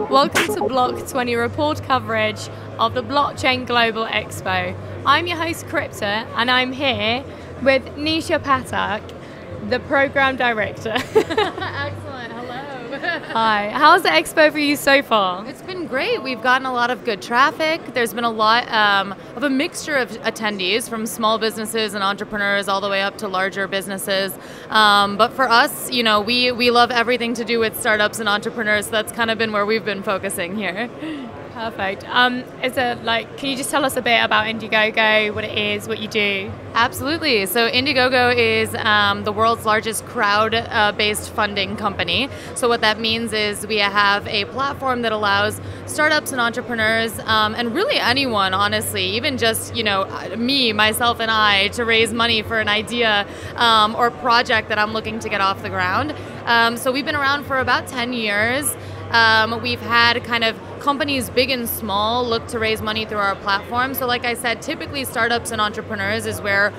Welcome to Block 20 report coverage of the Blockchain Global Expo. I'm your host Crypta, and I'm here with Nisha Patak, the program director. Excellent, hello. Hi, how's the expo for you so far? It's been great. We've gotten a lot of good traffic. There's been a lot of a mixture of attendees, from small businesses and entrepreneurs all the way up to larger businesses. But for us, you know, we love everything to do with startups and entrepreneurs, so that's kind of been where we've been focusing here. Perfect. Can you just tell us a bit about IndieGoGo, what it is, what you do? Absolutely. So IndieGoGo is the world's largest crowd-based funding company. So what that means is we have a platform that allows startups and entrepreneurs, and really anyone, honestly, even just, you know, me, myself, and I, to raise money for an idea or project that I'm looking to get off the ground. So we've been around for about 10 years. We've had kind of companies big and small look to raise money through our platform. So like I said, typically startups and entrepreneurs is where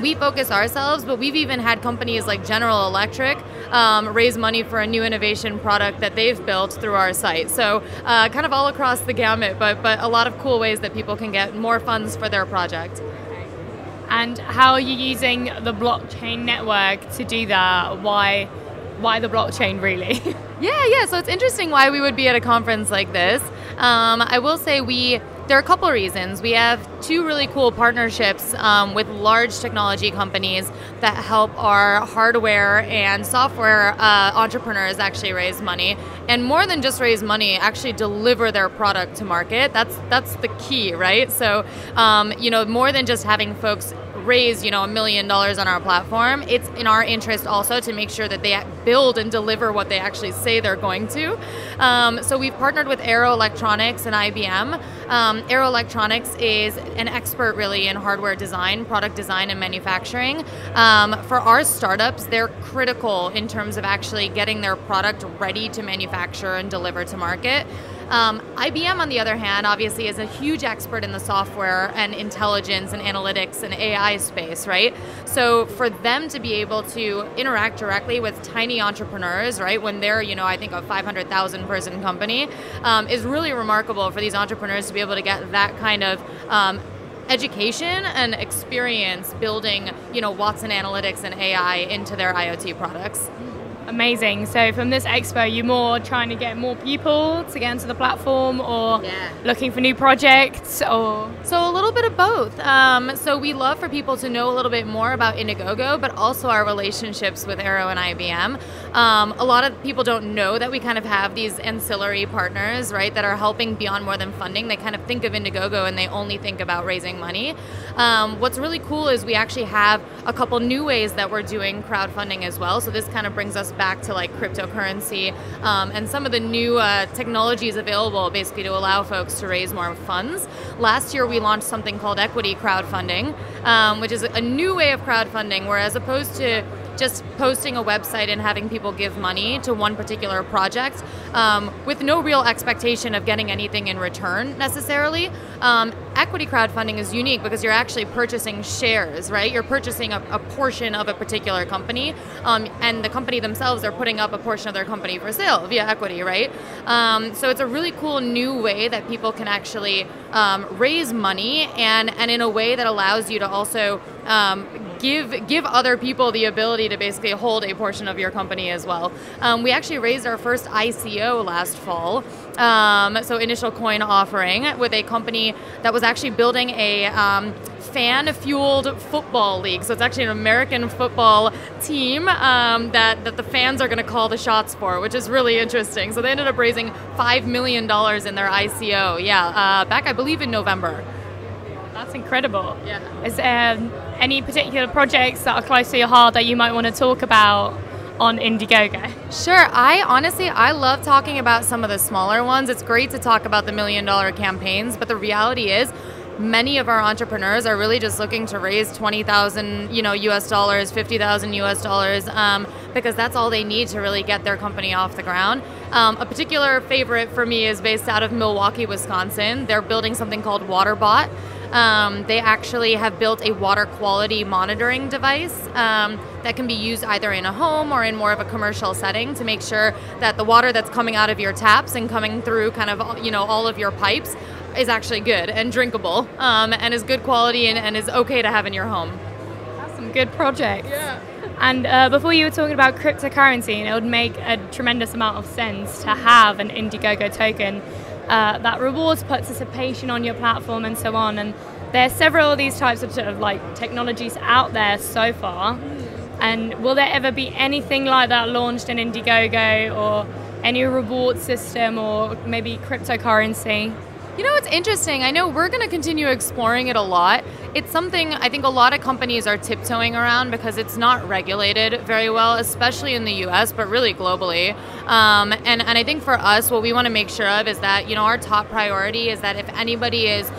we focus ourselves, but we've even had companies like General Electric raise money for a new innovation product that they've built through our site. So kind of all across the gamut, but a lot of cool ways that people can get more funds for their project. And how are you using the blockchain network to do that? Why the blockchain, really? Yeah, so it's interesting why we would be at a conference like this. I will say there are a couple of reasons. We have two really cool partnerships with large technology companies that help our hardware and software entrepreneurs actually raise money. And more than just raise money, actually deliver their product to market. That's the key, right? So, you know, more than just having folks raise, you know, $1 million on our platform, it's in our interest also to make sure that they build and deliver what they actually say they're going to. So we've partnered with Arrow Electronics and IBM. Arrow Electronics is an expert really in hardware design, product design, and manufacturing. For our startups, they're critical in terms of actually getting their product ready to manufacture and deliver to market. IBM, on the other hand, obviously is a huge expert in the software and intelligence and analytics and AI space, right? So for them to be able to interact directly with tiny entrepreneurs, right, when they're, you know, I think a 500,000 person company, is really remarkable for these entrepreneurs to be able to get that kind of education and experience building, you know, Watson Analytics and AI into their IoT products. Amazing. So from this expo, you're more trying to get more people to get into the platform, or looking for new projects, or? So a little bit of both. So we love for people to know a little bit more about IndieGoGo, but also our relationships with Arrow and IBM. A lot of people don't know that we kind of have these ancillary partners, right, that are helping beyond more than funding. They kind of think of IndieGoGo and they only think about raising money. What's really cool is we actually have a couple new ways that we're doing crowdfunding as well. So this kind of brings us back to like cryptocurrency and some of the new technologies available basically to allow folks to raise more funds. Last year we launched something called equity crowdfunding, which is a new way of crowdfunding, where as opposed to just posting a website and having people give money to one particular project with no real expectation of getting anything in return necessarily. Equity crowdfunding is unique because you're actually purchasing shares, right? You're purchasing a portion of a particular company, and the company themselves are putting up a portion of their company for sale via equity, right? So it's a really cool new way that people can actually raise money, and in a way that allows you to also give other people the ability to basically hold a portion of your company as well. We actually raised our first ICO last fall, so initial coin offering, with a company that was actually building a fan-fueled football league. So it's actually an American football team that the fans are going to call the shots for, which is really interesting. So they ended up raising $5 million in their ICO, back I believe in November. That's incredible. Yeah. Is there any particular projects that are close to your heart that you might want to talk about on IndieGoGo? Sure. I love talking about some of the smaller ones. It's great to talk about the $1 million campaigns, but the reality is many of our entrepreneurs are really just looking to raise 20,000, US dollars, 50,000 US dollars, because that's all they need to really get their company off the ground. A particular favorite for me is based out of Milwaukee, Wisconsin. They're building something called WaterBot. They actually have built a water quality monitoring device that can be used either in a home or in more of a commercial setting to make sure that the water that's coming out of your taps and coming through kind of, all of your pipes is actually good and drinkable, and is good quality and is okay to have in your home. That's some good projects. Yeah. And before you were talking about cryptocurrency, and it would make a tremendous amount of sense to have an IndieGoGo token that rewards participation on your platform and so on. And there are several of these types of sort of like technologies out there so far. And will there ever be anything like that launched in IndieGoGo, or any reward system, or maybe cryptocurrency? You know, it's interesting. I know we're going to continue exploring it a lot. It's something I think a lot of companies are tiptoeing around because it's not regulated very well, especially in the US, but really globally. And I think for us, what we want to make sure of is that, our top priority is that if anybody is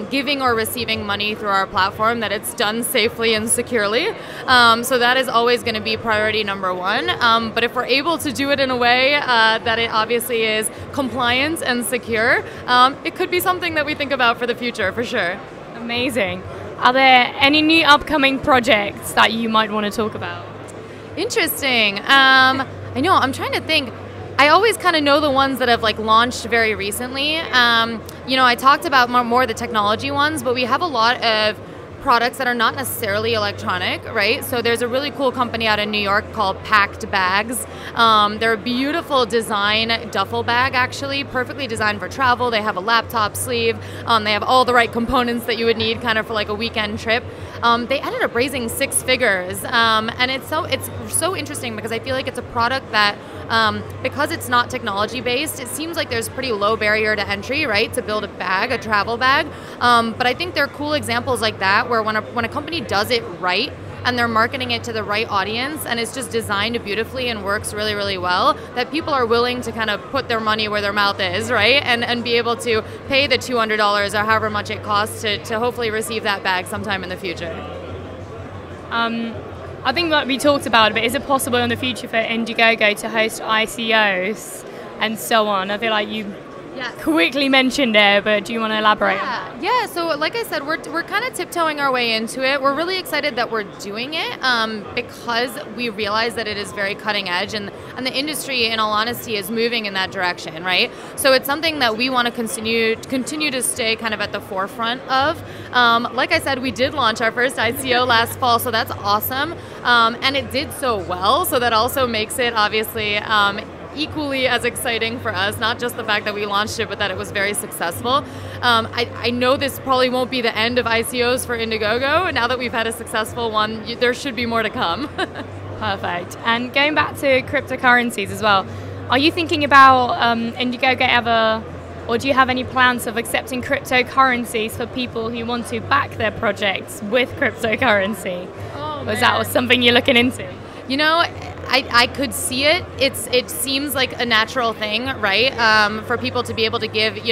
giving or receiving money through our platform, that it's done safely and securely. So that is always going to be priority number one. But if we're able to do it in a way that it obviously is compliant and secure, it could be something that we think about for the future, for sure. Amazing. Are there any new upcoming projects that you might want to talk about? Interesting. I know, I'm trying to think. I always kind of know the ones that have launched very recently. I talked about more the technology ones, but we have a lot of products that are not necessarily electronic, right? So there's a really cool company out in New York called Packed Bags. They're a beautiful design duffel bag, actually, perfectly designed for travel. They have a laptop sleeve. They have all the right components that you would need kind of for a weekend trip. They ended up raising 6 figures, and it's so interesting because I feel like it's a product that because it's not technology based, it seems like there's pretty low barrier to entry, right, to build a travel bag. But I think there are cool examples like that where when a company does it right and they're marketing it to the right audience and it's just designed beautifully and works really, really well, that people are willing to kind of put their money where their mouth is, right? And be able to pay the $200 or however much it costs to hopefully receive that bag sometime in the future. I think that we talked about it, but is it possible in the future for IndieGoGo to host ICOs and so on? I feel like you quickly mentioned it, but do you want to elaborate? Yeah. So like I said, we're kind of tiptoeing our way into it. We're really excited that we're doing it because we realize that it is very cutting edge, and the industry, in all honesty, is moving in that direction, right? So it's something that we want to continue to stay kind of at the forefront of. Like I said, we did launch our first ICO last fall, so that's awesome, and it did so well. So that also makes it obviously equally as exciting for us, not just the fact that we launched it, but that it was very successful. I know this probably won't be the end of ICOs for IndieGoGo. Now that we've had a successful one, there should be more to come. Perfect. And going back to cryptocurrencies as well, are you thinking about IndieGoGo ever, or do you have any plans of accepting cryptocurrencies for people who want to back their projects with cryptocurrency? Oh, or is that something you're looking into? You know, I could see it. It seems like a natural thing, right? For people to be able to give,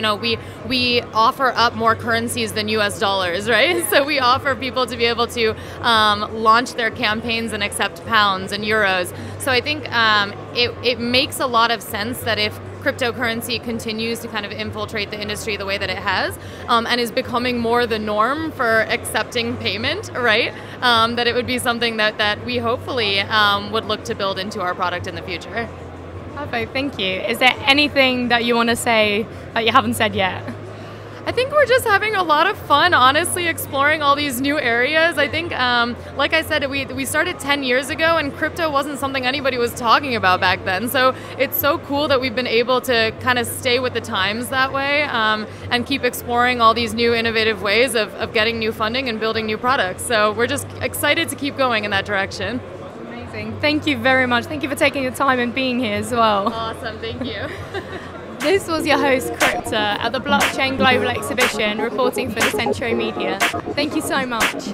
we offer up more currencies than US dollars, right? So we offer people to be able to launch their campaigns and accept pounds and euros. So I think it makes a lot of sense that if cryptocurrency continues to kind of infiltrate the industry the way that it has, and is becoming more the norm for accepting payment, right? That it would be something that we hopefully would look to build into our product in the future. Perfect, thank you. Is there anything that you want to say that you haven't said yet? I think we're just having a lot of fun, honestly, exploring all these new areas. I think, like I said, we started 10 years ago, and crypto wasn't something anybody was talking about back then. So it's so cool that we've been able to kind of stay with the times that way, and keep exploring all these new innovative ways of getting new funding and building new products. So we're just excited to keep going in that direction. Amazing. Thank you very much. Thank you for taking the time and being here as well. Awesome. Thank you. This was your host, Crypta, at the Blockchain Global exhibition, reporting for the Century Media. Thank you so much.